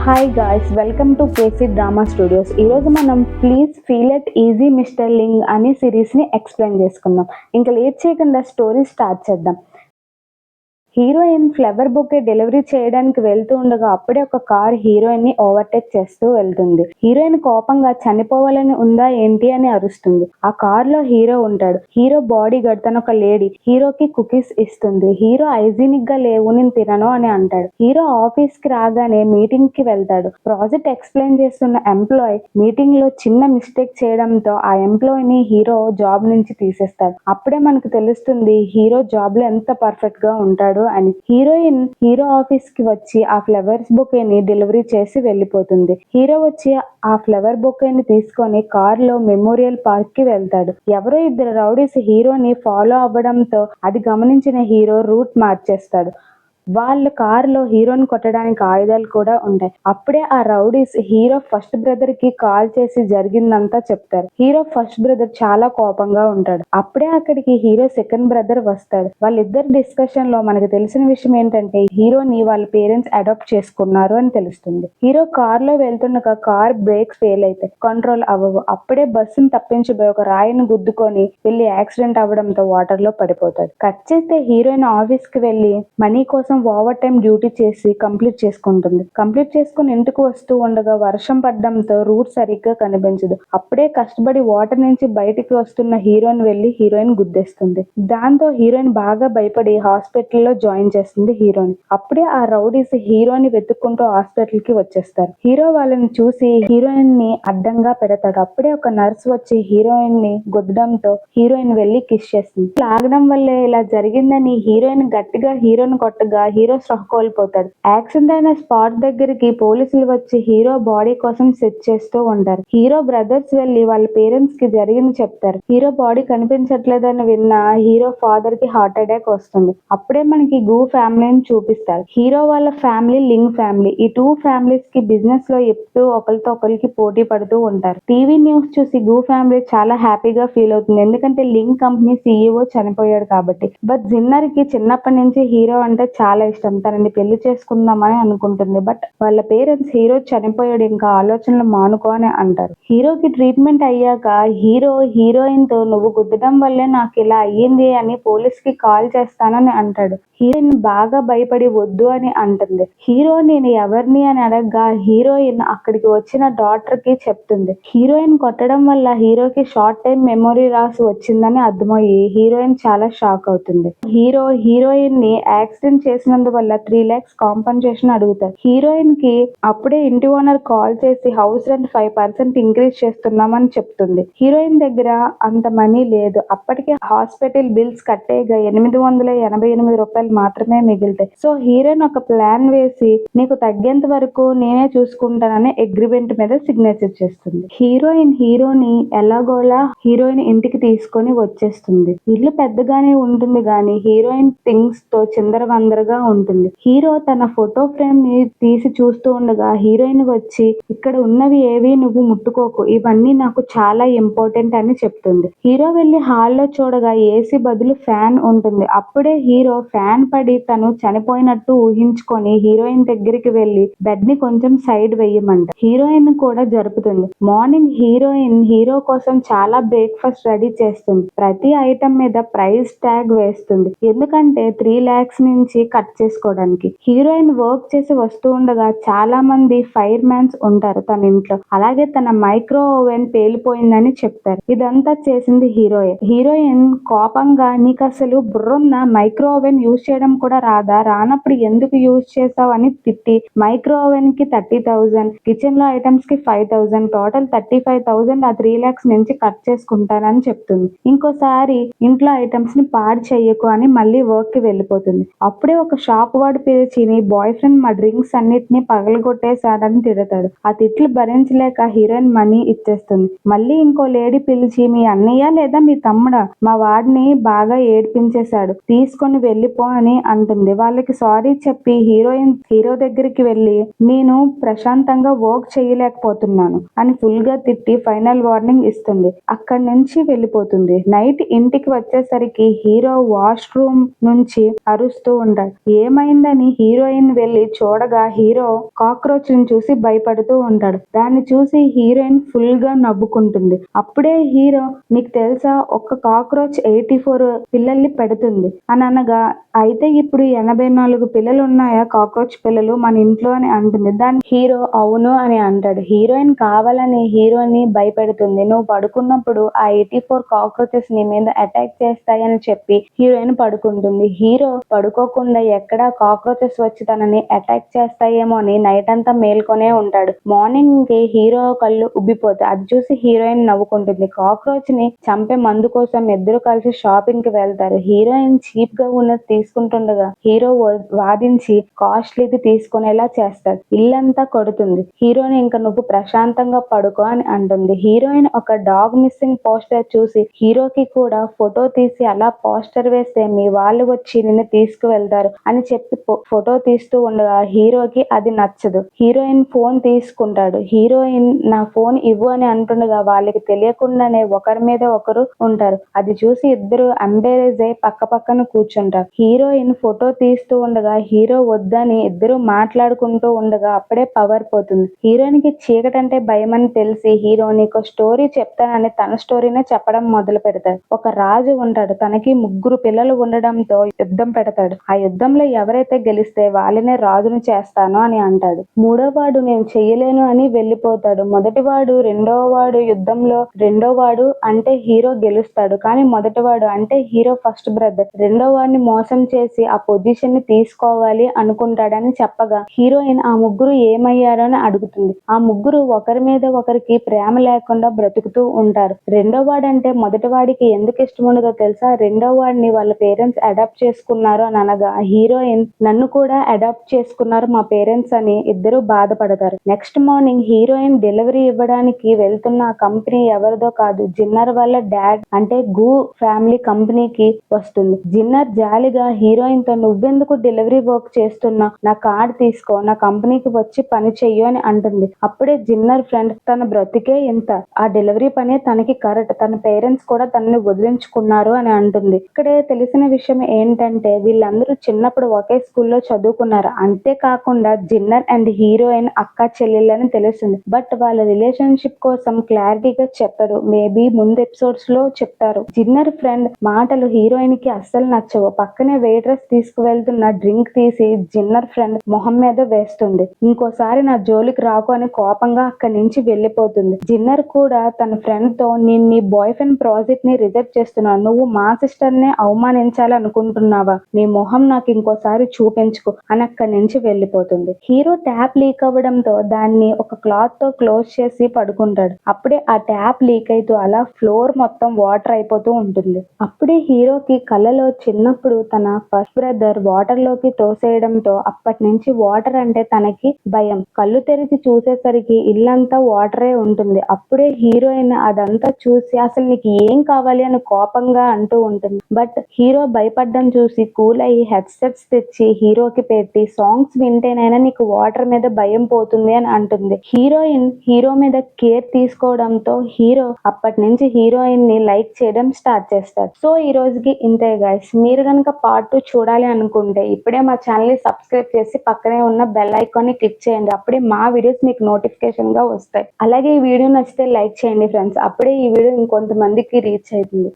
Hi guys, welcome to KC drama studios. ఈరోజు మనం please feel it easy mister Ling అనే సిరీస్ని explain చేసుకుందాం. ఇంకా లేట్ చేయకుండా స్టోరీ స్టార్ట్ చేద్దాం. హీరోయిన్ ఫ్లవర్ బొకే డెలివరీ చేయడానికి వెళ్తూ ఉండగా అప్పుడే ఒక కార్ హీరోయిన్ ని ఓవర్టేక్ చేస్తూ వెళ్తుంది. హీరోయిన్ కోపంగా చనిపోవాలని ఉందా ఏంటి అని అరుస్తుంది. ఆ కార్ లో హీరో ఉంటాడు. హీరో బాడీ గార్డ్ తన ఒక లేడీ హీరోకి కుకీస్ ఇస్తుంది. హీరో హైజీనిక్ గా లేవు, నేను తినను అని అంటాడు. హీరో ఆఫీస్ కి రాగానే మీటింగ్ కి వెళ్తాడు. ప్రాజెక్ట్ ఎక్స్ప్లెయిన్ చేస్తున్న ఎంప్లాయ్ మీటింగ్ లో చిన్న మిస్టేక్ చేయడంతో ఆ ఎంప్లాయ్ ని హీరో జాబ్ నుంచి తీసేస్తాడు. అప్పుడే మనకు తెలుస్తుంది హీరో జాబ్ లో ఎంత పర్ఫెక్ట్ గా ఉంటాడు అని. హీరోయిన్ హీరో ఆఫీస్ కి వచ్చి ఆ ఫ్లవర్స్ బొకేని డెలివరీ చేసి వెళ్ళిపోతుంది. హీరో వచ్చి ఆ ఫ్లవర్ బొకేని తీసుకొని కార్ లో మెమోరియల్ పార్క్ కి వెళ్తాడు. ఎవరో ఇద్దరు రౌడీస్ హీరోని ఫాలో అవ్వడంతో అది గమనించిన హీరో రూట్ మార్చేస్తాడు. వాళ్ళ కారులో హీరోని కొట్టడానికి ఆయుధాలు కూడా ఉంటాయి. అప్పుడే ఆ రౌడీస్ హీరో ఫస్ట్ బ్రదర్ కి కాల్ చేసి జరిగిందంతా చెప్తారు. హీరో ఫస్ట్ బ్రదర్ చాలా కోపంగా ఉంటాడు. అప్పుడే అక్కడికి హీరో సెకండ్ బ్రదర్ వస్తాడు. వాళ్ళిద్దరు డిస్కషన్ లో మనకు తెలిసిన విషయం ఏంటంటే హీరోని వాళ్ళ పేరెంట్స్ అడాప్ట్ చేసుకున్నారు అని తెలుస్తుంది. హీరో కార్ లో వెళ్తుండగా కార్ బ్రేక్స్ ఫెయిల్ అయితాయి, కంట్రోల్ అవ్వవు. అప్పుడే బస్సును తప్పించబోయి ఒక రాయిని గుద్దుకొని వెళ్ళి యాక్సిడెంట్ అవ్వడంతో వాటర్ లో పడిపోతాడు. కట్ చేస్తే హీరోయిన్ ఆఫీస్ కి వెళ్ళి మనీ కోసం ఓవర్ టైం డ్యూటీ చేసి కంప్లీట్ చేసుకుంటుంది. కంప్లీట్ చేసుకుని ఇంటికి వస్తూ ఉండగా వర్షం పడడంతో రూట్ సరిగ్గా కనిపించదు. అప్పుడే కష్టపడి వాటర్ నుంచి బయటికి వస్తున్న హీరోయిన్ వెళ్లి హీరోయిన్ గుద్దేస్తుంది. దాంతో హీరోయిన్ బాగా భయపడి హాస్పిటల్లో జాయిన్ చేస్తుంది హీరోని. అప్పుడే ఆ రౌడీస్ హీరోని వెతుక్కుంటూ హాస్పిటల్ కి వచ్చేస్తారు. హీరో వాళ్ళని చూసి హీరోయిన్ ని అడ్డంగా పెడతాడు. అప్పుడే ఒక నర్స్ వచ్చి హీరోయిన్ ని గుద్దడంతో హీరోయిన్ వెళ్లి కిస్ చేస్తుంది. లాగడం వల్లే ఇలా జరిగిందని హీరోయిన్ గట్టిగా హీరోని కొట్టగా హీరో స్పృహ కోల్పోతాడు. యాక్సిడెంట్ అయిన స్పాట్ దగ్గరికి పోలీసులు వచ్చి హీరో బాడీ కోసం సెర్చ్ చేస్తూ ఉంటారు. హీరో బ్రదర్స్ వెళ్లి వాళ్ళ పేరెంట్స్ కి జరిగింది చెప్తారు. హీరో బాడీ కనిపించట్లేదని విన్న హీరో ఫాదర్ కి హార్ట్ అటాక్ వస్తుంది. అప్పుడే మనకి గు ఫ్యామిలీని చూపిస్తారు. హీరో వాళ్ళ ఫ్యామిలీ లింగ్ ఫ్యామిలీ. ఈ టూ ఫ్యామిలీస్ కి బిజినెస్ లో ఎప్పుడూ ఒకరితో ఒకరికి పోటీ పడుతూ ఉంటారు. టీవీ న్యూస్ చూసి గు ఫ్యామిలీ చాలా హ్యాపీగా ఫీల్ అవుతుంది. ఎందుకంటే లింగ్ కంపెనీ CEO చనిపోయాడు కాబట్టి. బట్ జిన్నర్ కి చిన్నప్పటి నుంచి హీరో అంటే చాలా ఇష్టం. తనని పెళ్లి చేసుకుందామని అనుకుంటుంది. బట్ వాళ్ళ పేరెంట్స్ హీరో చనిపోయాడు, ఇంకా ఆలోచనలు మానుకో అని అంటారు. హీరోకి ట్రీట్మెంట్ అయ్యాక హీరో హీరోయిన్ తో నువ్వు గుద్దడం వల్లే నాకు ఇలా అయ్యింది అని పోలీస్ కి కాల్ చేస్తానని అంటాడు. హీరోయిన్ బాగా భయపడి వద్దు అని అంటుంది. హీరో నేను ఎవరిని అని అడగగా హీరోయిన్ అక్కడికి వచ్చిన డాక్టర్ కి చెప్తుంది. హీరోయిన్ కొట్టడం వల్ల హీరోకి షార్ట్ టైం మెమొరీ లాస్ వచ్చిందని అర్థమయ్యి హీరోయిన్ చాలా షాక్ అవుతుంది. హీరో హీరోయిన్ ని యాక్సిడెంట్ చేసినందువల్ల 3 lakhs కాంపన్సేషన్ అడుగుతారు. హీరోయిన్ కి అప్పుడే ఇంటి ఓనర్ కాల్ చేసి హౌస్ రెంట్ 5% ఇంక్రీజ్ చేస్తున్నామని చెప్తుంది. హీరోయిన్ దగ్గర అంత మనీ లేదు. అప్పటికే హాస్పిటల్ బిల్స్ కట్టేగా 888 రూపాయలు మాత్రమే మిగులుతాయి. సో హీరోయిన్ ఒక ప్లాన్ వేసి నీకు తగ్గేంత వరకు నేనే చూసుకుంటానని అగ్రిమెంట్ మీద సిగ్నేచర్ చేస్తుంది. హీరోయిన్ హీరోని ఎలాగోలా హీరోయిన్ ఇంటికి తీసుకొని వచ్చేస్తుంది. ఇల్లు పెద్దగానే ఉంటుంది గానీ హీరోయిన్ థింగ్స్ తో చిందరవందరగా ఉంటుంది. హీరో తన ఫోటో ఫ్రేమ్ ని తీసి చూస్తూ ఉండగా హీరోయిన్ వచ్చి ఇక్కడ ఉన్నవి ఏవి నువ్వు ముట్టుకోకు, ఇవన్నీ నాకు చాలా ఇంపార్టెంట్ అని చెప్తుంది. హీరో వెళ్లి హాల్లో చూడగా ఏసీ బదులు ఫ్యాన్ ఉంటుంది. అప్పుడే హీరో ఫ్యాన్ పడి తను చనిపోయినట్టు ఊహించుకొని హీరోయిన్ దగ్గరికి వెళ్లి బెడ్ ని కొంచెం సైడ్ వేయమంట. హీరోయిన్ కూడా జరుపుతుంది. మార్నింగ్ హీరోయిన్ హీరో కోసం చాలా బ్రేక్ఫాస్ట్ రెడీ చేస్తుంది. ప్రతి ఐటమ్ మీద ప్రైస్ ట్యాగ్ వేస్తుంది. ఎందుకంటే 3 lakhs నుంచి కట్ చేసుకోవడానికి. హీరోయిన్ వర్క్ చేసి వస్తూ ఉండగా చాలా మంది ఫైర్ మ్యాన్స్ ఉంటారు తన ఇంట్లో. అలాగే తన మైక్రో ఓవెన్ పేలిపోయిందని చెప్తారు. ఇదంతా చేసింది హీరోయే. హీరోయిన్ కోపంగా నీకు అసలు బుర్రున్న మైక్రో ఓవెన్ యూజ్ చేయడం కూడా రాదా, రానప్పుడు ఎందుకు యూజ్ చేసావు అని తిట్టి మైక్రో ఓవెన్ కి 30,000, కిచెన్ లో ఐటమ్స్ కి 5,000, టోటల్ 35,000 ఆ 3 lakhs నుంచి కట్ చేసుకుంటానని చెప్తుంది. ఇంకోసారి ఇంట్లో ఐటమ్స్ ని పాడు చెయ్యకు అని మళ్ళీ వర్క్ కి వెళ్ళిపోతుంది. అప్పుడే ఒక షాప్ వాడు పిలిచి నీ బాయ్ ఫ్రెండ్ మా డ్రింక్స్ అన్నిటిని పగలగొట్టేశాడని తిడతాడు. ఆ తిట్లు భరించలేక హీరోయిన్ మనీ ఇచ్చేస్తుంది. మళ్ళీ ఇంకో లేడీ పిలిచి మీ అన్నయ్య లేదా మీ తమ్ముడా మా వాడిని బాగా ఏడ్పించేశాడు, తీసుకొని వెళ్ళిపో అని అంటుంది. వాళ్ళకి సారీ చెప్పి హీరోయిన్ హీరో దగ్గరికి వెళ్ళి నేను ప్రశాంతంగా వర్క్ చేయలేకపోతున్నాను అని ఫుల్ గా తిట్టి ఫైనల్ వార్నింగ్ ఇస్తుంది. అక్కడి నుంచి వెళ్ళిపోతుంది. నైట్ ఇంటికి వచ్చేసరికి హీరో వాష్రూమ్ నుంచి అరుస్తూ ఉంటాడు. ఏమైందని హీరోయిన్ వెళ్లి చూడగా హీరో కాక్రోచ్ ని చూసి భయపడుతూ ఉంటాడు. దాన్ని చూసి హీరోయిన్ ఫుల్ గా నవ్వుకుంటుంది. అప్పుడే హీరో, నీకు తెలుసా ఒక్క కాక్రోచ్ 84 పిల్లల్ని పెడుతుంది అని అనగా, అయితే ఇప్పుడు 84 పిల్లలు ఉన్నాయా కాక్రోచ్ పిల్లలు మన ఇంట్లో అని అంటుంది. దాని హీరో అవును అని అంటాడు. హీరోయిన్ కావాలని హీరోని భయపెడుతుంది. నువ్వు పడుకున్నప్పుడు ఆ 84 కాక్రోచెస్ నీ మీద అటాక్ చేస్తాయని చెప్పి హీరోయిన్ పడుకుంటుంది. హీరో పడుకోకుండా ఎక్కడా కాక్రోచెస్ వచ్చి తనని అటాక్ చేస్తాయేమో అని నైట్ అంతా మేల్కొనే ఉంటాడు. మార్నింగ్ కి హీరో కళ్ళు ఉబ్బిపోతాయి. అది చూసి హీరోయిన్ నవ్వుకుంటుంది. కాక్రోచ్ ని చంపే మందు కోసం ఇద్దరు కలిసి షాపింగ్ కి వెళ్తారు. హీరోయిన్ చీప్ గా ఉన్నది తీసుకుంటుండగా హీరో వాదించి కాస్ట్లీది తీసుకునేలా చేస్తాడు. ఇల్లంతా కొడుతుంది. హీరోని ఇంకా నువ్వు ప్రశాంతంగా పడుకో అని అంటుంది. హీరోయిన్ ఒక డాగ్ మిస్సింగ్ పోస్టర్ చూసి హీరోకి కూడా ఫోటో తీసి అలా పోస్టర్ వేస్తే మీ వాళ్ళు వచ్చి నిన్ను తీసుకువెళ్తారు అని చెప్పి ఫోటో తీస్తూ ఉండగా హీరోకి అది నచ్చదు. హీరోయిన్ ఫోన్ తీసుకుంటాడు. హీరోయిన్ నా ఫోన్ ఇవ్వు అని అంటుండగా వాళ్ళకి తెలియకుండానే ఒకరి మీద ఒకరు ఉంటారు. అది చూసి ఇద్దరు ఎంబేరేజ్ అయి పక్క పక్కన కూర్చుంటారు. హీరోయిన్ ఫోటో తీస్తూ ఉండగా హీరో వద్దని ఇద్దరు మాట్లాడుకుంటూ ఉండగా అప్పుడే పవర్ పోతుంది. హీరోయిన్ కి చీకటంటే భయం అని తెలిసి హీరో నీకు స్టోరీ చెప్తానని తన స్టోరీనే చెప్పడం మొదలు పెడతాడు. ఒక రాజు ఉంటాడు. తనకి 3 పిల్లలు ఉండడంతో యుద్ధం పెడతాడు. ఆ యుద్ధంలో ఎవరైతే గెలిస్తే వాళ్ళనే రాజును చేస్తాను అని అంటాడు. మూడోవాడు నేను చెయ్యలేను అని వెళ్ళిపోతాడు. మొదటివాడు రెండోవాడు యుద్ధంలో రెండోవాడు అంటే హీరో గెలుస్తాడు. కానీ మొదటివాడు అంటే హీరో ఫస్ట్ బ్రదర్ రెండో వాడిని మోసం చేసి ఆ పొజిషన్ ని తీసుకోవాలి అనుకుంటాడని చెప్పగా హీరోయిన్ ఆ 3 ఏమయ్యారో అని అడుగుతుంది. ఆ 3 ఒకరి మీద ఒకరికి ప్రేమ లేకుండా బ్రతుకుతూ ఉంటారు. రెండో వాడంటే మొదటి వాడికి ఎందుకు ఇష్టం ఉండదో తెలుసా? రెండో వాడిని వాళ్ళ పేరెంట్స్ అడాప్ట్ చేసుకున్నారు అని అనగా హీరోయిన్ నన్ను కూడా అడాప్ట్ చేసుకున్నారు మా పేరెంట్స్ అని ఇద్దరు బాధపడతారు. నెక్స్ట్ మార్నింగ్ హీరోయిన్ డెలివరీ ఇవ్వడానికి వెళ్తున్న ఆ కంపెనీ ఎవరిదో కాదు, జిన్నర్ వాళ్ళ డాడ్ అంటే గు ఫ్యామిలీ కంపెనీకి వస్తుంది. జిన్నర్ జాలిగా హీరోయిన్ తో నువ్వెందుకు డెలివరీ వర్క్ చేస్తున్నా, నా కార్డ్ తీసుకో, నా కంపెనీకి వచ్చి పని చెయ్యు అని అంటుంది. అప్పుడే జిన్నర్ ఫ్రెండ్ తన బ్రతికే ఇంత, ఆ డెలివరీ పనే తనకి కరెక్ట్, తన పేరెంట్స్ కూడా తనని వదిలించుకున్నారు అని అంటుంది. ఇక్కడే తెలిసిన విషయం ఏంటంటే వీళ్ళందరూ చిన్నప్పుడు ఒకే స్కూల్లో చదువుకున్నారు. అంతేకాకుండా జిన్నర్ అండ్ హీరోయిన్ అక్క చెల్లెళ్ళని తెలుస్తుంది. బట్ వాళ్ళ రిలేషన్షిప్ కోసం క్లారిటీగా చెప్పరు. మేబీ ముందు ఎపిసోడ్స్ లో చెప్తారు. జిన్నర్ ఫ్రెండ్ మాటలు హీరోయిన్ కి అస్సలు నచ్చవు. పక్కనే వెయిట్రెస్ తీసుకువెళ్తున్న డ్రింక్ తీసి జిన్నర్ ఫ్రెండ్ మొహం మీద వేస్తుంది. ఇంకోసారి నా జోలికి రాకు అని కోపంగా అక్కడి నుంచి వెళ్ళిపోతుంది. జిన్నర్ కూడా తన ఫ్రెండ్ తో నేను నీ బాయ్ ఫ్రెండ్ ప్రాజెక్ట్ ని రిజెక్ట్ చేస్తున్నాను, నువ్వు మా సిస్టర్ ని అవమానించాలనుకుంటున్నావా, నీ మొహం నాకు ఇంకోసారి చూపించుకో అని అక్కడి నుంచి వెళ్ళిపోతుంది. హీరో ట్యాప్ లీక్ అవ్వడంతో దాన్ని ఒక క్లాత్ తో క్లోజ్ చేసి పడుకుంటాడు. అప్పుడే ఆ ట్యాప్ లీక్ అయితూ అలా ఫ్లోర్ మొత్తం వాటర్ అయిపోతూ ఉంటుంది. అప్పుడే హీరోకి కళ్ళలో చిన్నప్పుడు తన ఫస్ట్ బ్రదర్ వాటర్ లోకి తోసేయడంతో అప్పటి నుంచి వాటర్ అంటే తనకి భయం. కళ్ళు తెరిచి చూసేసరికి ఇల్లంతా వాటరే ఉంటుంది. అప్పుడే హీరోయిన్ అదంతా చూసి అసలు నీకు ఏం కావాలి అని కోపంగా అంటూ ఉంటుంది. బట్ హీరో భయపడ్డం చూసి కూల్ అయ్యి హెడ్సెట్స్ తెచ్చి హీరోకి పెట్టి సాంగ్స్ వింటేనైనా నీకు వాటర్ మీద భయం పోతుంది అని అంటుంది. హీరోయిన్ హీరో మీద కేర్ తీసుకోవడంతో హీరో అప్పటి నుంచి హీరోయిన్ ని లైక్ చేయడం స్టార్ట్ చేస్తారు. సో ఈ రోజుకి ఇంతే గైస్. మీరు కనుక పార్ట్ 2 చూడాలి అనుకుంటే ఇప్పుడే మా ఛానల్ ని సబ్స్క్రైబ్ చేసి పక్కనే ఉన్న బెల్ ఐకాన్ ని క్లిక్ చేయండి. అప్పుడే మా వీడియోస్ మీకు నోటిఫికేషన్ గా వస్తాయి. అలాగే ఈ వీడియో నచ్చితే లైక్ చేయండి ఫ్రెండ్స్. అప్పుడే ఈ వీడియో ఇంకొంతమందికి రీచ్ అవుతుంది.